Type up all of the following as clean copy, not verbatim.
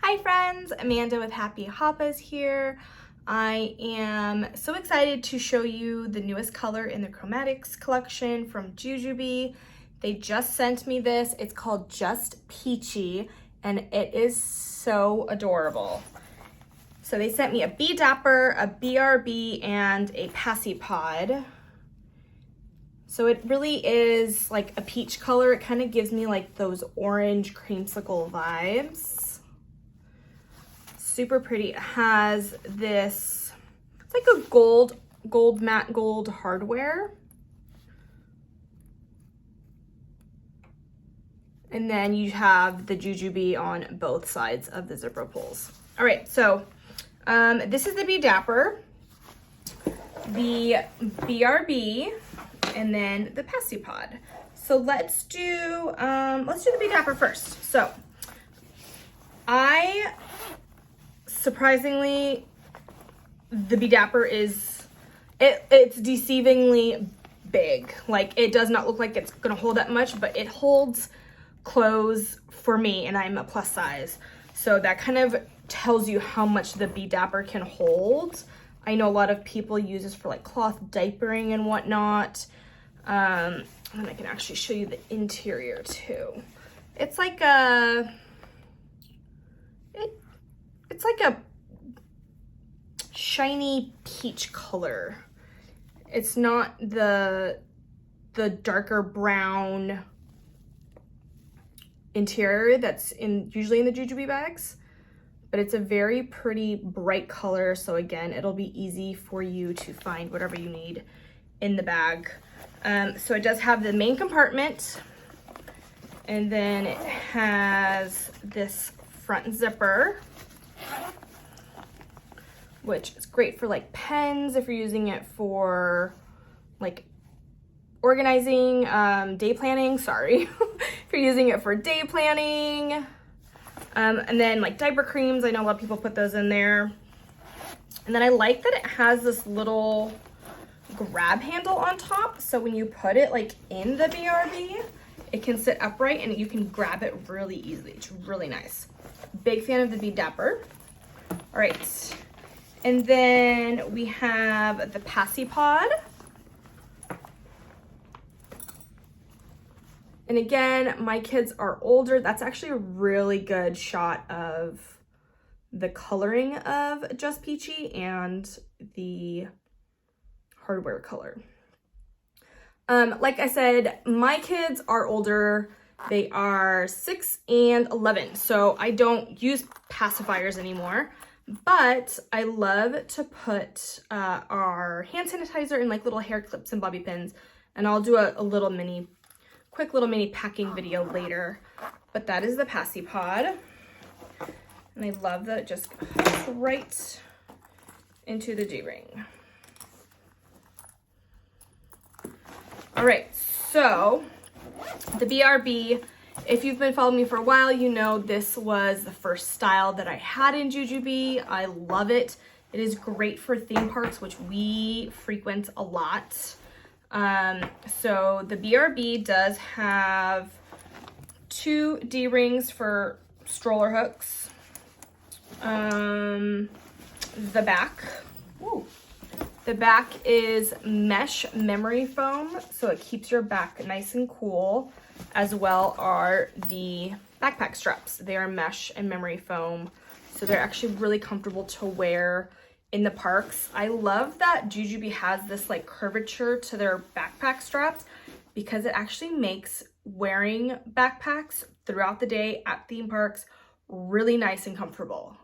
Hi friends, Amanda with Happy Hoppas here. I am so excited to show you the newest color in the Chromatics collection from JuJuBe. They just sent me this. It's called Just Peachy and it is so adorable. So they sent me a B Dapper, a BRB, and a Paci Pod. So it really is like a peach color. It kind of gives me like those orange creamsicle vibes. Super pretty. It has this, it's like a matte gold hardware. And then you have the JuJuBe on both sides of the zipper pulls. All right, so this is the B Dapper, the BRB, and then the Paci Pod. So let's do the B Dapper first. So surprisingly, the B Dapper is, it's deceivingly big. Like, it does not look like it's gonna hold that much, but it holds clothes for me, and I'm a plus size. So that kind of tells you how much the B Dapper can hold. I know a lot of people use this for like cloth diapering and whatnot. And I can actually show you the interior too. It's like it's like a shiny peach color. It's not the darker brown interior that's usually in the JuJuBe bags, but it's a very pretty bright color. So again, it'll be easy for you to find whatever you need in the bag. So it does have the main compartment, and then it has this front zipper, which is great for like pens if you're using it for like organizing, day planning, sorry. If you're using it for day planning. And then like diaper creams, I know a lot of people put those in there. And then I like that it has this little grab handle on top. So when you put it like in the BRB, it can sit upright and you can grab it really easily. It's really nice. Big fan of the B Dapper. All right. And then we have the Paci Pod. And again, my kids are older. That's actually a really good shot of the coloring of Just Peachy and the hardware color. Like I said, my kids are older. They are 6 and 11. So I don't use pacifiers anymore. But I love to put our hand sanitizer in like little hair clips and bobby pins, and I'll do a quick little mini packing video later. But that is the Paci Pod, and I love that it just goes right into the D-ring. All right, so the BRB. If you've been following me for a while, you know this was the first style that I had in JuJuBe. I love it. It is great for theme parks, which we frequent a lot. So the BRB does have 2 D-rings for stroller hooks. The back is mesh memory foam, so it keeps your back nice and cool, as well are the backpack straps. They are mesh and memory foam, so they're actually really comfortable to wear in the parks. I love that JuJuBe has this like curvature to their backpack straps, because it actually makes wearing backpacks throughout the day at theme parks really nice and comfortable.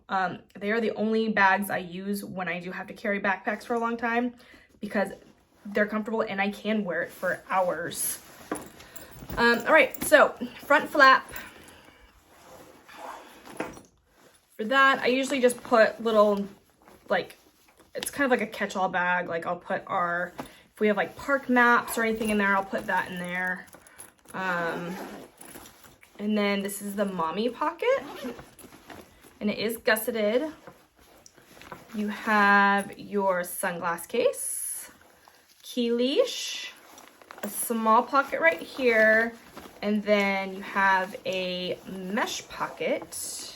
They are the only bags I use when I do have to carry backpacks for a long time, because they're comfortable and I can wear it for hours. All right, so front flap. For that, I usually just put little, like, it's kind of like a catch-all bag. Like, I'll put if we have like park maps or anything in there, I'll put that in there. And then this is the mommy pocket, and it is gusseted. You have your sunglass case, key leash, a small pocket right here, and then you have a mesh pocket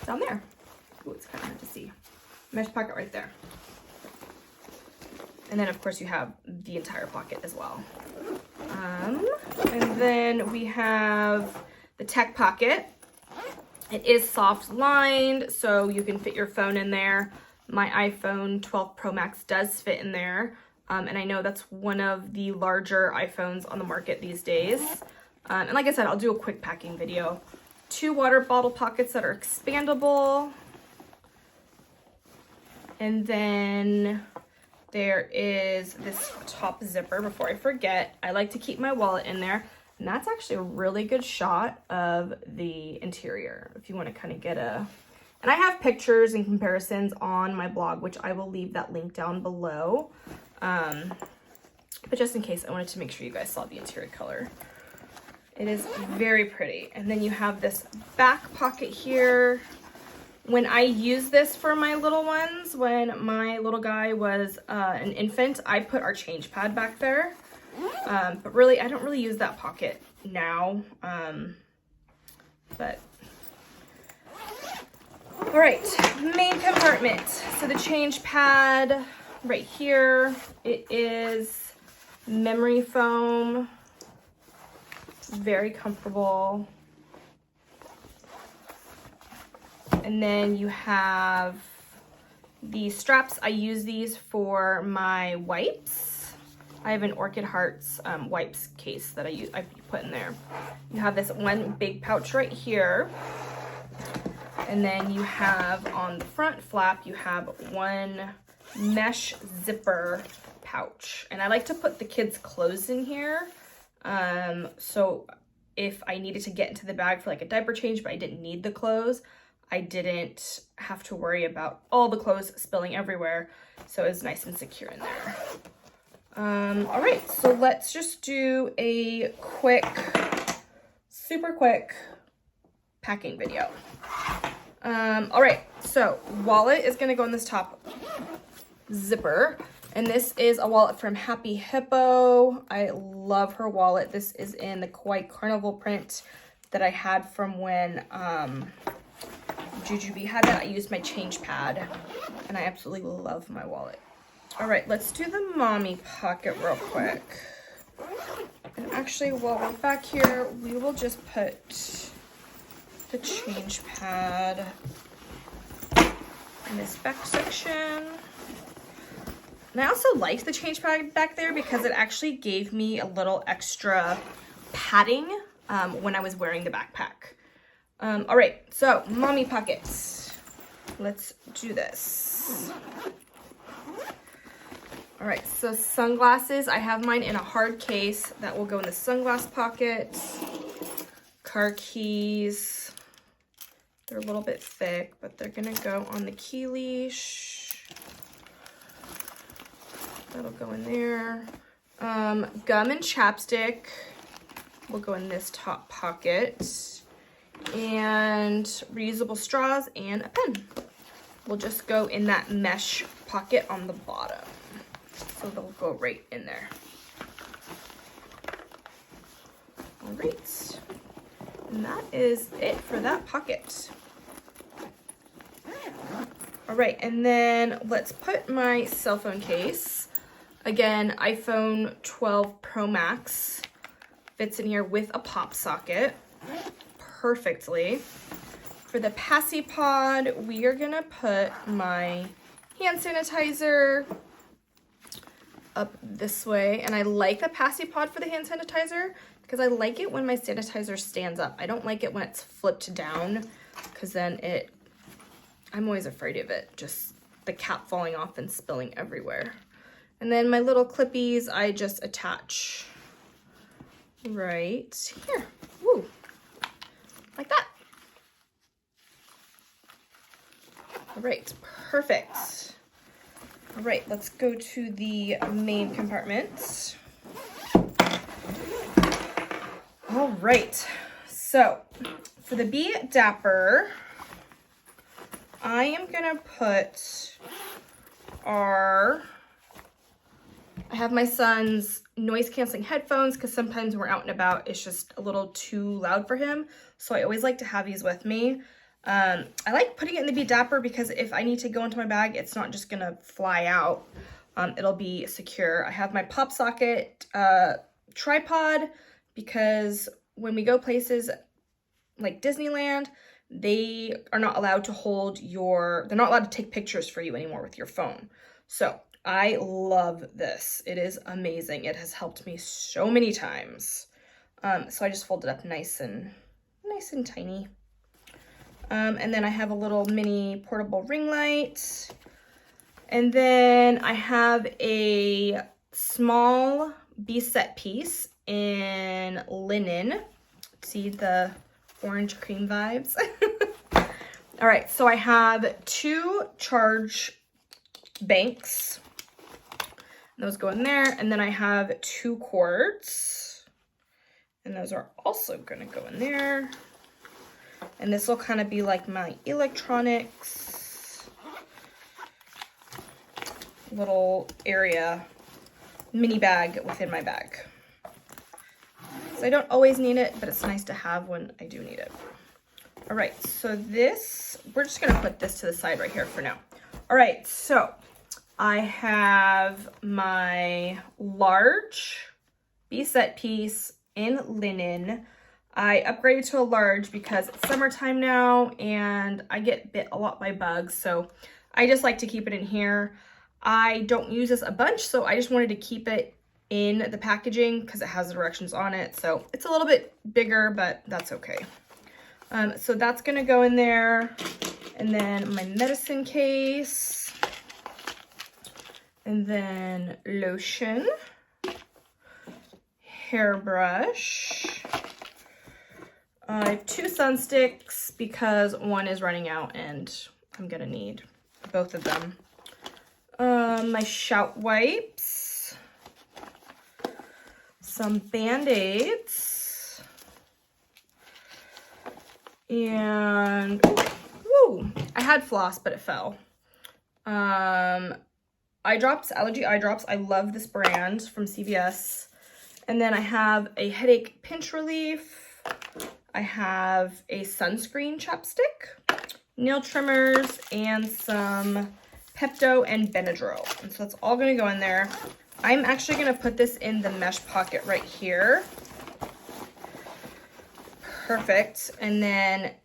down there. Ooh, it's kind of hard to see. Mesh pocket right there. And then of course you have the entire pocket as well. And then we have the tech pocket. It is soft lined, so you can fit your phone in there. My iPhone 12 Pro Max does fit in there. And I know that's one of the larger iPhones on the market these days. And like I said, I'll do a quick packing video. 2 water bottle pockets that are expandable. And then there is this top zipper. Before I forget, I like to keep my wallet in there. And that's actually a really good shot of the interior. If you want to kind of get a... And I have pictures and comparisons on my blog, which I will leave that link down below. But just in case, I wanted to make sure you guys saw the interior color. It is very pretty. And then you have this back pocket here. When I use this for my little ones, when my little guy was an infant, I put our change pad back there. But really, I don't really use that pocket now. But all right, main compartment. So the change pad right here, it is memory foam. Very comfortable. And then you have the straps. I use these for my wipes. I have an Orchid Hearts wipes case that I put in there. You have this one big pouch right here. And then you have on the front flap, you have one mesh zipper pouch. And I like to put the kids' clothes in here. So if I needed to get into the bag for like a diaper change, but I didn't need the clothes, I didn't have to worry about all the clothes spilling everywhere. So it's nice and secure in there. All right, so let's just do a quick, super quick packing video. All right, so wallet is gonna go in this top zipper. And this is a wallet from Happy Hippo. I love her wallet. This is in the Kawaii Carnival print that I had from when JuJuBe had that. I used my change pad, and I absolutely love my wallet. All right, let's do the mommy pocket real quick. And actually, while we're back here, we will just put the change pad in this back section. And I also liked the change pad back there because it actually gave me a little extra padding when I was wearing the backpack. All right, so mommy pockets. Let's do this. All right, so sunglasses. I have mine in a hard case that will go in the sunglass pocket. Car keys. They're a little bit thick, but they're gonna go on the key leash. That'll go in there. Gum and chapstick will go in this top pocket. And reusable straws and a pen will just go in that mesh pocket on the bottom. So they'll go right in there. All right. And that is it for that pocket. All right, and then let's put my cell phone case. Again, iPhone 12 Pro Max fits in here with a pop socket perfectly. For the Paci Pod, we are gonna put my hand sanitizer up this way. And I like the Paci Pod for the hand sanitizer because I like it when my sanitizer stands up. I don't like it when it's flipped down because then I'm always afraid of it, just the cap falling off and spilling everywhere. And then my little clippies, I just attach right here. Woo, like that. All right, perfect. All right, let's go to the main compartment. All right, so for the Be Dapper, I am gonna put I have my son's noise canceling headphones because sometimes when we're out and about, it's just a little too loud for him. So I always like to have these with me. I like putting it in the Be Dapper because if I need to go into my bag, it's not just gonna fly out. It'll be secure. I have my pop socket tripod because when we go places like Disneyland, they are not allowed to hold they're not allowed to take pictures for you anymore with your phone. So I love this. It is amazing. It has helped me so many times. So I just fold it up nice and tiny. And then I have a little mini portable ring light. And then I have a small Be Set piece in linen. See the orange cream vibes? All right, so I have 2 charge banks. Those go in there. And then I have 2 cords. And those are also gonna go in there. And this will kind of be like my electronics little area, mini bag within my bag. So I don't always need it, but it's nice to have when I do need it. All right, so we're just gonna put this to the side right here for now. All right, so I have my large Be Set piece in linen. I upgraded to a large because it's summertime now and I get bit a lot by bugs, so I just like to keep it in here. I don't use this a bunch, so I just wanted to keep it in the packaging because it has the directions on it. So it's a little bit bigger, but that's okay. So that's gonna go in there. And then my medicine case. And then lotion. Hairbrush. I have 2 sun sticks because one is running out and I'm gonna need both of them. My shout wipes, some Band-Aids, and woo, I had floss, but it fell. Eye drops, allergy eye drops. I love this brand from CVS. And then I have a headache pinch relief. I have a sunscreen chapstick, nail trimmers, and some Pepto and Benadryl. And so that's all gonna go in there. I'm actually gonna put this in the mesh pocket right here. Perfect. And then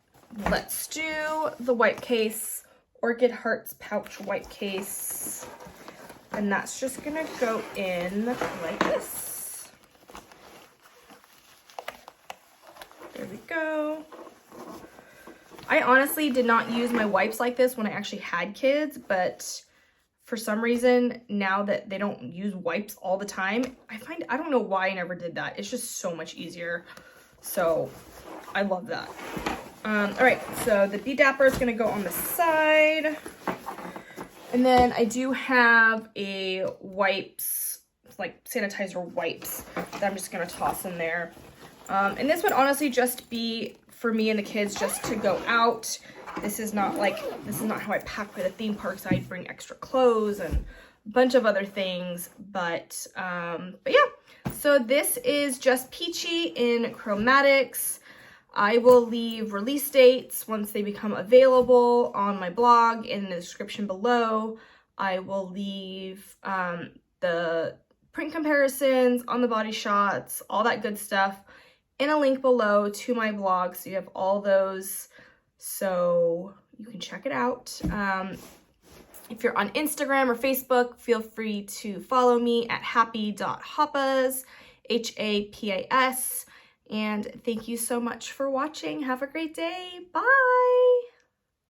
let's do the wipe case, Orchid Hearts pouch wipe case. And that's just gonna go in like this. There we go. I honestly did not use my wipes like this when I actually had kids, but for some reason, now that they don't use wipes all the time, I don't know why I never did that. It's just so much easier. So I love that. All right, so the Be Dapper is gonna go on the side. And then I do have a wipes, like sanitizer wipes that I'm just gonna toss in there. And this would honestly just be for me and the kids just to go out. This is not how I pack for the theme parks. I bring extra clothes and a bunch of other things, but yeah. So this is just Peachy in Chromatics. I will leave release dates once they become available on my blog in the description below. I will leave the print comparisons on the body shots, all that good stuff in a link below to my blog, so you have all those so you can check it out. If you're on Instagram or Facebook, feel free to follow me at happy.happas, HAPAS. And thank you so much for watching. Have a great day. Bye.